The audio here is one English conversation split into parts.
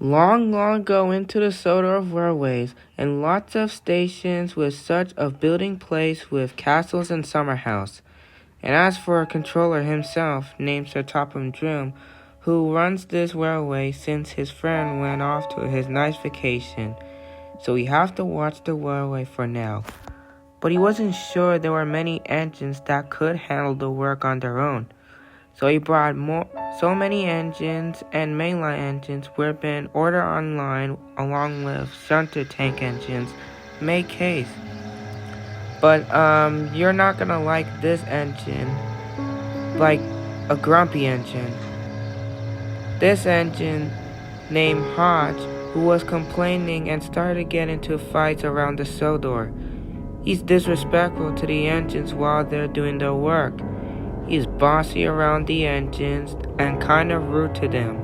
Long, long ago into the soda of railways, and lots of stations with such a building place with castles and summer house. And as for a controller himself, named Sir Topham, who runs this railway since his friend went off to his nice vacation, so we have to watch the railway for now. But he wasn't sure there were many engines that could handle the work on their own. So he brought so many engines and mainline engines were being ordered online along with shunter tank engines. Make haste. But you're not gonna like this engine, like a grumpy engine. This engine named Hodge, who was complaining and started to get into fights around the cell door. He's disrespectful to the engines while they're doing their work. He's bossy around the engines and kind of rude to them.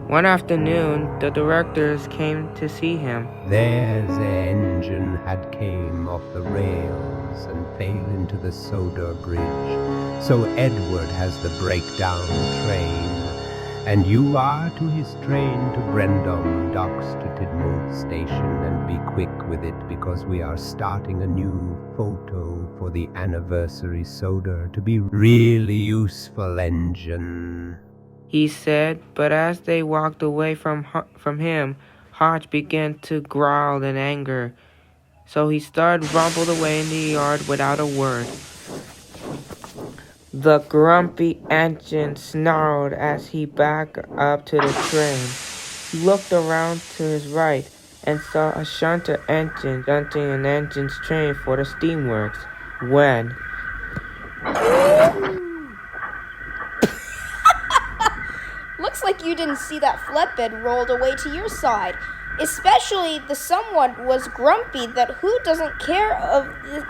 One afternoon, the directors came to see him. There's the engine had came off the rails and fell into the soda bridge. So Edward has the breakdown train, and you are to his train to Brendom, docks to Tidmouth station, and be quick with it because we are starting a new photo for the anniversary soda to be really useful engine, he said, but as they walked away from him, Hodge began to growl in anger. So he started rumbled away in the yard without a word. The grumpy engine snarled as he backed up to the train. He looked around to his right and saw a shunter engine shunting an engine's train for the steamworks. When Looks like you didn't see that flatbed rolled away to your side. Especially the someone was grumpy that who doesn't care of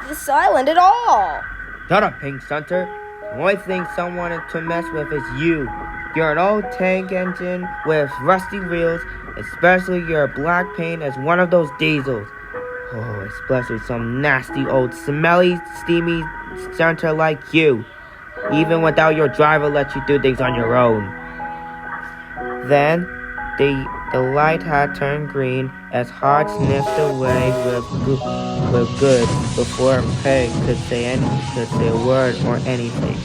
this island at all. Shut up, Pink Shunter. The only thing someone wanted to mess with is you. You're an old tank engine with rusty wheels, especially your black paint as one of those diesels. Oh, especially some nasty old smelly, steamy shunter like you. Even without your driver let you do things on your own. Then, the light had turned green as Hodge sniffed away with good before Peg could say a word or anything.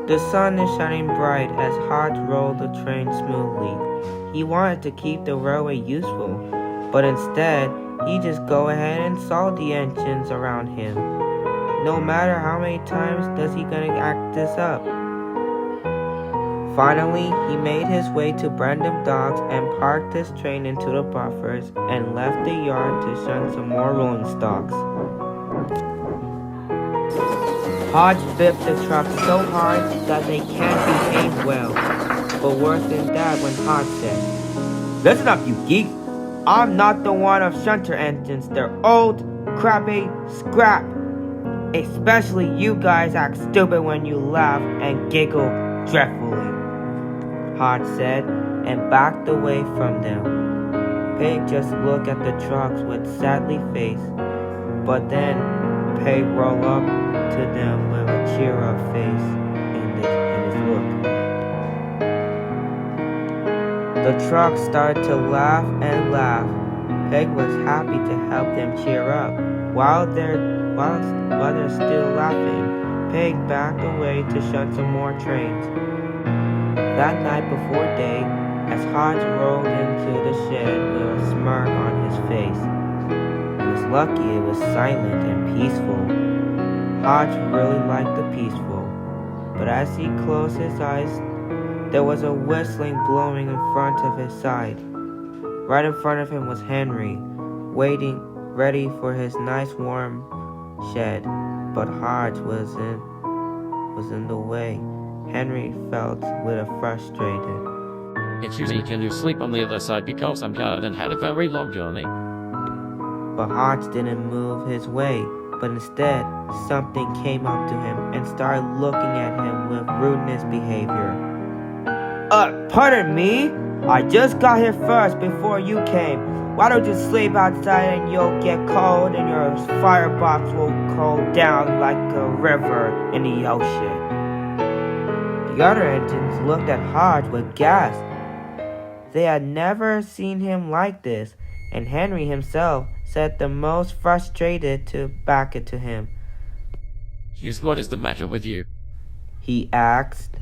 The sun is shining bright as Hodge rolled the train smoothly. He wanted to keep the railway useful, but instead, he just go ahead and saw the engines around him. No matter how many times does he gonna act this up. Finally, he made his way to Brendom docks and parked his train into the buffers and left the yard to shun some more rolling stocks. Hodge bipped the truck so hard that they can't behave well. But worse than that when Hodge said, "Listen up, you geeks. I'm not the one of shunter engines. They're old, crappy, scrap. Especially you guys act stupid when you laugh and giggle dreadfully," Hodge said, and backed away from them. Pig just looked at the trucks with sadly face, but then Pig rolled up to them with a cheer-up face in his look. The trucks started to laugh and laugh. Pig was happy to help them cheer up. While they're still laughing, Pig backed away to shun some more trains. That night before day, as Hodge rolled into the shed with a smirk on his face. He was lucky it was silent and peaceful. Hodge really liked the peaceful, but as he closed his eyes, there was a whistling blowing in front of his side. Right in front of him was Henry, waiting, ready for his nice warm shed, but Hodge was in the way. Henry felt a little frustrated. Excuse me, can you sleep on the other side because I'm tired and had a very long journey? But Hodge didn't move his way, but instead, something came up to him and started looking at him with rudeness behavior. Pardon me? I just got here first before you came. Why don't you sleep outside and you'll get cold and your firebox will cool down like a river in the ocean? The other engines looked at Hodge with gasp. They had never seen him like this, and Henry himself said the most frustrated to back it to him. Hughes, what is the matter with you? He asked.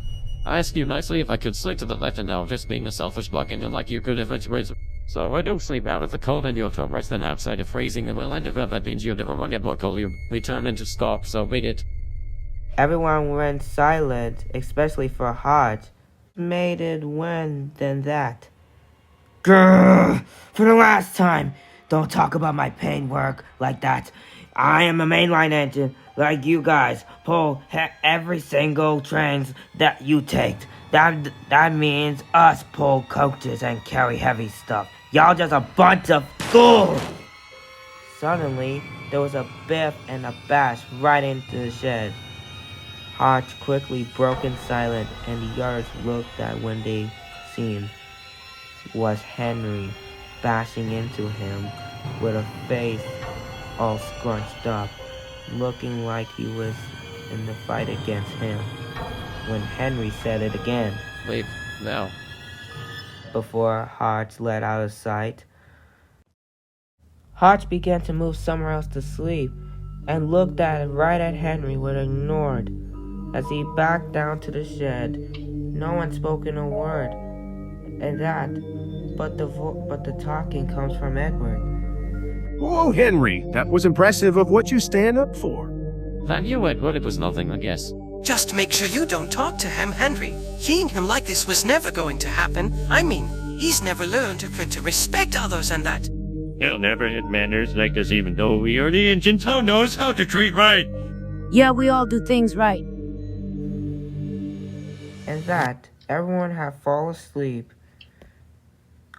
I asked you nicely if I could sleep to the left, and now just being a selfish buccaneer like you could have reason. So I don't sleep out of the cold and you're to rest than outside of freezing, and will end up that means you never get more cold. We turn into stock, so beat it. Everyone went silent, especially for Hodge. Made it when than that. Grrr! For the last time, don't talk about my paint work like that. I am a mainline engine, like you guys. Pull every single trains that you take. That means us pull coaches and carry heavy stuff. Y'all just a bunch of fools! Suddenly, there was a biff and a bash right into the shed. Hodge quickly broke in silent, and the others looked at when they seen was Henry bashing into him with a face all scrunched up, looking like he was in the fight against him. When Henry said it again, Leave, now. Before Hodge let out of sight, Hodge began to move somewhere else to sleep, and looked right at Henry but ignored. As he backed down to the shed, no one spoke a word, but the talking comes from Edward. Oh, Henry, that was impressive of what you stand up for. Thank you, Edward. It was nothing, I guess. Just make sure you don't talk to him, Henry. Seeing him like this was never going to happen. I mean, he's never learned to respect others and that. He'll never hit manners like us, even though we are the engines. Who knows how to treat right? Yeah, we all do things right. And that everyone had fallen asleep.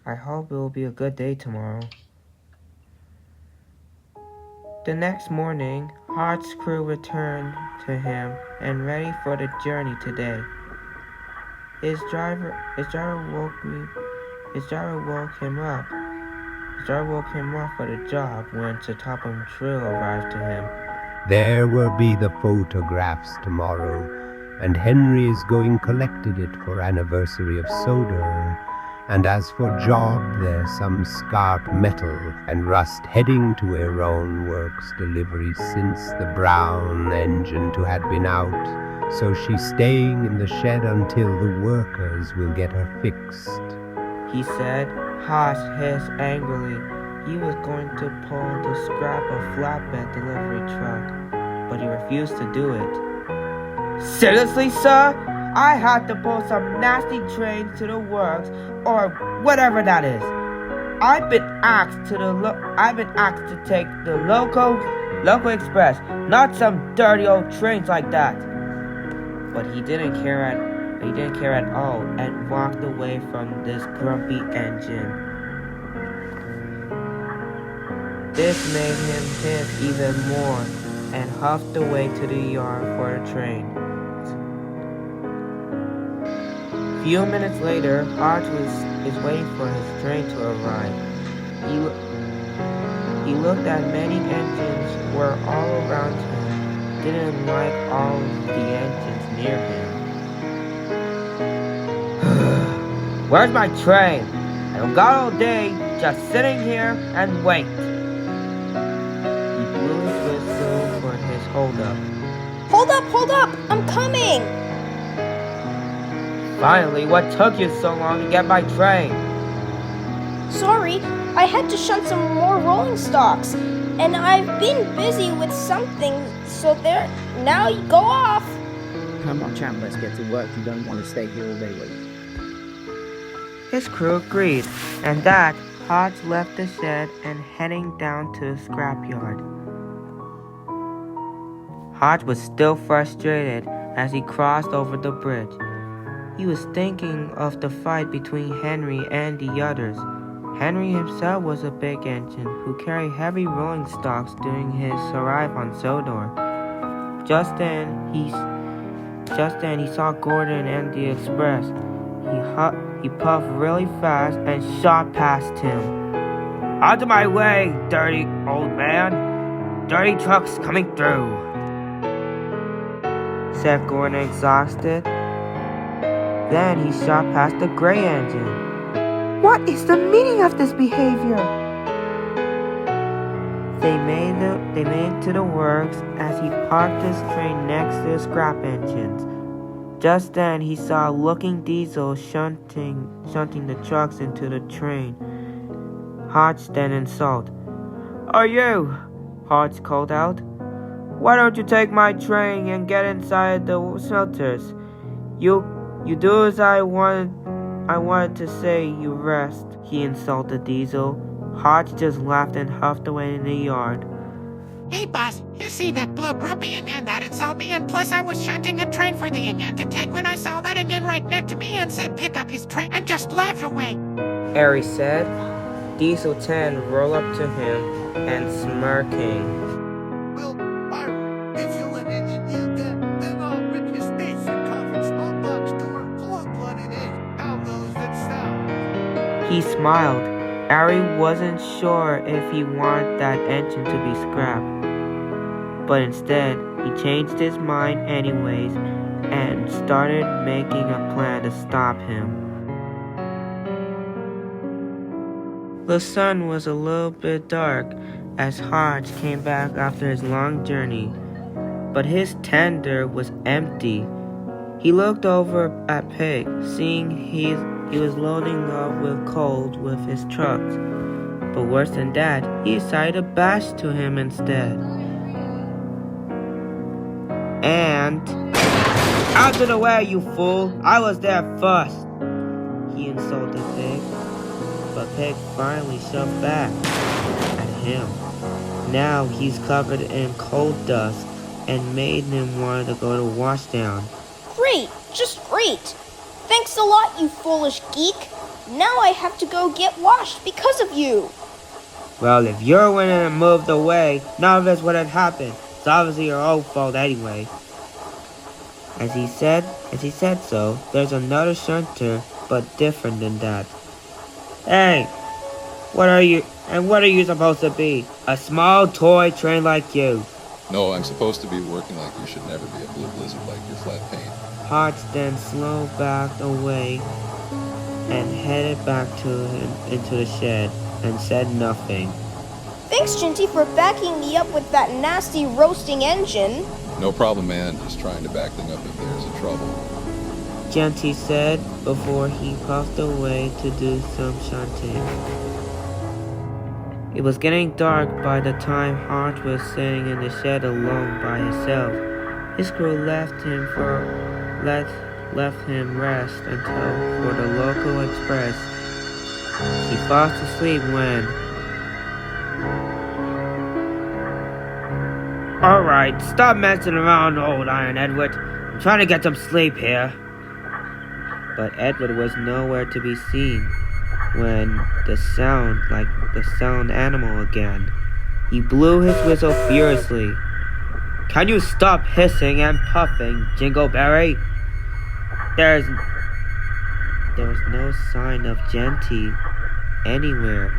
I hope it will be a good day tomorrow. The next morning, Hodge's crew returned to him and ready for the journey today. His driver woke him up. His driver woke him up for the job when the Tophem Trail arrived to him. There will be the photographs tomorrow, and Henry is going collected it for anniversary of Soda. And as for job, there's some scarp metal and rust heading to her own works delivery since the brown engine to had been out, so she's staying in the shed until the workers will get her fixed. He said. Hodge hissed angrily. He was going to pull the scrap of flatbed delivery truck, but he refused to do it. Seriously, sir? I had to pull some nasty trains to the works, or whatever that is. I've been asked to take the local express, not some dirty old trains like that. But he didn't care at all and walked away from this grumpy engine. This made him hiss even more and huffed away to the yard for the train. A few minutes later, Hodge is waiting for his train to arrive. He looked at many engines were all around him, didn't like all of the engines near him. Where's my train? I don't got all day just sitting here and wait. He blew his whistle for his hold-up. Hold up! I'm coming! Finally, what took you so long to get my train? Sorry, I had to shunt some more rolling stocks, and I've been busy with something, so there, now you go off. Come on, champ, let's get to work. You don't want to stay here all day, will you? His crew agreed, and that Hodge left the shed and heading down to the scrapyard. Hodge was still frustrated as he crossed over the bridge. He was thinking of the fight between Henry and the others. Henry himself was a big engine who carried heavy rolling stocks during his arrival on Sodor. Just then he saw Gordon and the express. He puffed really fast and shot past him. Out of my way, dirty old man! Dirty trucks coming through! Said Gordon, exhausted. Then he shot past the gray engine. What is the meaning of this behavior? They made it to the works as he parked his train next to the scrap engines. Just then he saw a looking diesel shunting the trucks into the train. Hodge then insulted. "Are you?" Hodge called out. "Why don't you take my train and get inside the shelters? You do as I wanted to say, you rest," he insulted Diesel. Hodge just laughed and huffed away in the yard. Hey boss, you see that blue grumpy Indian that insulted me, and plus I was shunting a train for the Indian to take when I saw that Indian right next to me and said pick up his train and just laughed away. Harry said. Diesel 10 rolled up to him and smirking. Well, Byron, if you let Indian you get, then I'll rip his face and cover small box door cold-blooded in. How those that sound? He smiled. Harry wasn't sure if he wanted that engine to be scrapped, but instead he changed his mind anyways and started making a plan to stop him. The sun was a little bit dark as Hodge came back after his long journey, but his tender was empty. He looked over at Pig, seeing he was loading up with coal with his trucks. But worse than that, he decided to bash to him instead. And, "Out of the way, you fool! I was there first!" he insulted Pig. But Pig finally shoved back at him. Now he's covered in coal dust and made him want to go to washdown. Great, just great. Thanks a lot, you foolish geek. Now I have to go get washed because of you. Well, if you're willing and moved away, none of this would have happened. It's obviously your own fault anyway. As he said so, there's another shunter, but different than that. "Hey, what are you supposed to be? A small toy train like you?" No, I'm supposed to be working like you should never be a blue blizzard like your flat paint. Hodge then slowly backed away and headed back into the shed and said nothing. Thanks, Ginty, for backing me up with that nasty roasting engine. No problem, man. Just trying to back things up if there's a trouble. Ginty said before he puffed away to do some shunting. It was getting dark by the time Hodge was sitting in the shed alone by himself. His crew left him rest until for the local express. He fast asleep when... "Alright, stop messing around, old Iron Edward. I'm trying to get some sleep here." But Edward was nowhere to be seen when the sound animal again. He blew his whistle furiously. "Can you stop hissing and puffing, Jingleberry?" There was no sign of Ginty anywhere.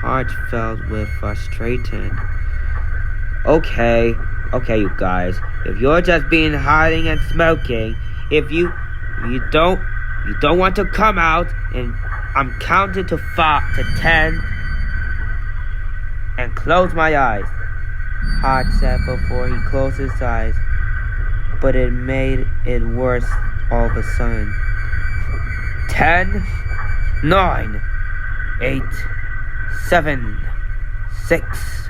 Hodge felt with frustration. Okay, you guys. If you're just being hiding and smoking, if you don't want to come out, and I'm counting to 10 and close my eyes, Hodge said before he closed his eyes, but it made it worse all of a sudden. 10, 9, 8, 7, 6,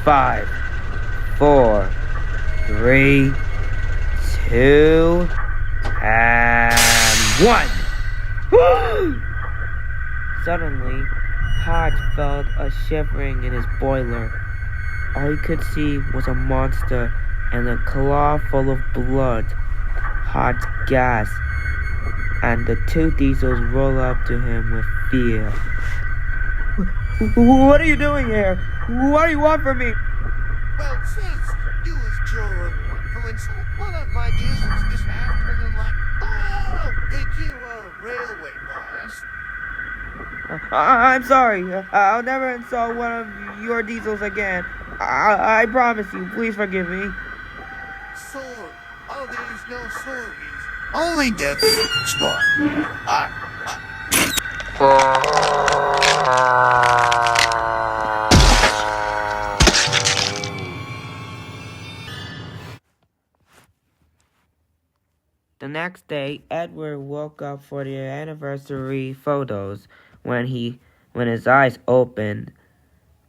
5, 4, 3, 2, and 1. Suddenly, Hodge felt a shivering in his boiler. All he could see was a monster and a claw full of blood. Hodge gasped, and the two diesels rolled up to him with fear. "What are you doing here? What do you want from me?" Well, since you was your coincidence, one of my diesels this afternoon like, oh, think you are a railway boss? I'm sorry. I'll never insult one of your diesels again. I promise you. Please forgive me. Sorry. Oh, there's no sorries. Only death score. The next day, Edward woke up for the anniversary photos. When his eyes opened,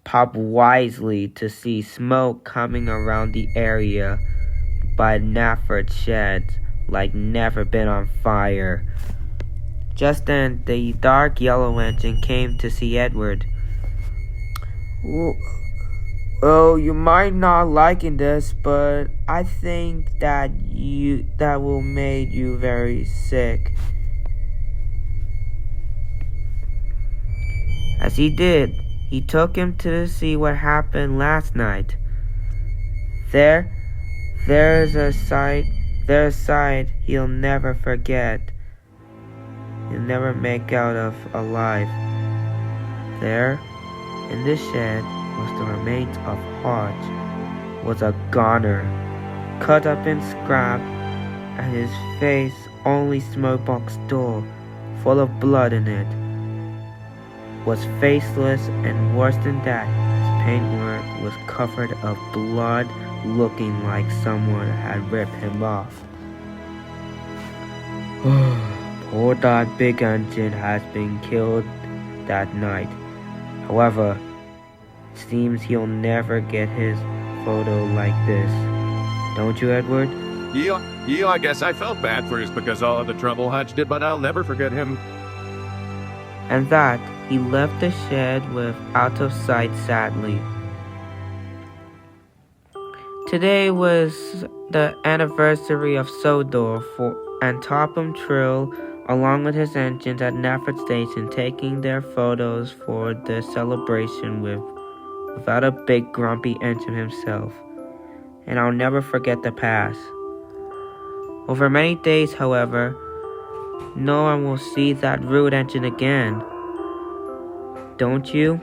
popped wisely to see smoke coming around the area by Nafford's sheds like never been on fire. Just then, the dark yellow engine came to see Edward. "Oh, you might not liking this, but I think that will make you very sick." As he did, he took him to see what happened last night. There's a sight he'll never forget. He'll never make out of alive. There, in the shed, was the remains of Hodge, was a goner, cut up in scrap, and his face only smokebox door, full of blood in it, was faceless, and worse than that, his paintwork was covered of blood, looking like someone had ripped him off. Poor that big engine has been killed that night. However, it seems he'll never get his photo like this. Don't you, Edward? Yeah, I guess I felt bad for us because all of the trouble Hodge did, but I'll never forget him. And that, he left the shed with out of sight sadly. Today was the anniversary of Sodor and Topham Trill, along with his engines at Nafford Station, taking their photos for the celebration without a big grumpy engine himself. And I'll never forget the past. Over many days, however, no one will see that rude engine again. Don't you?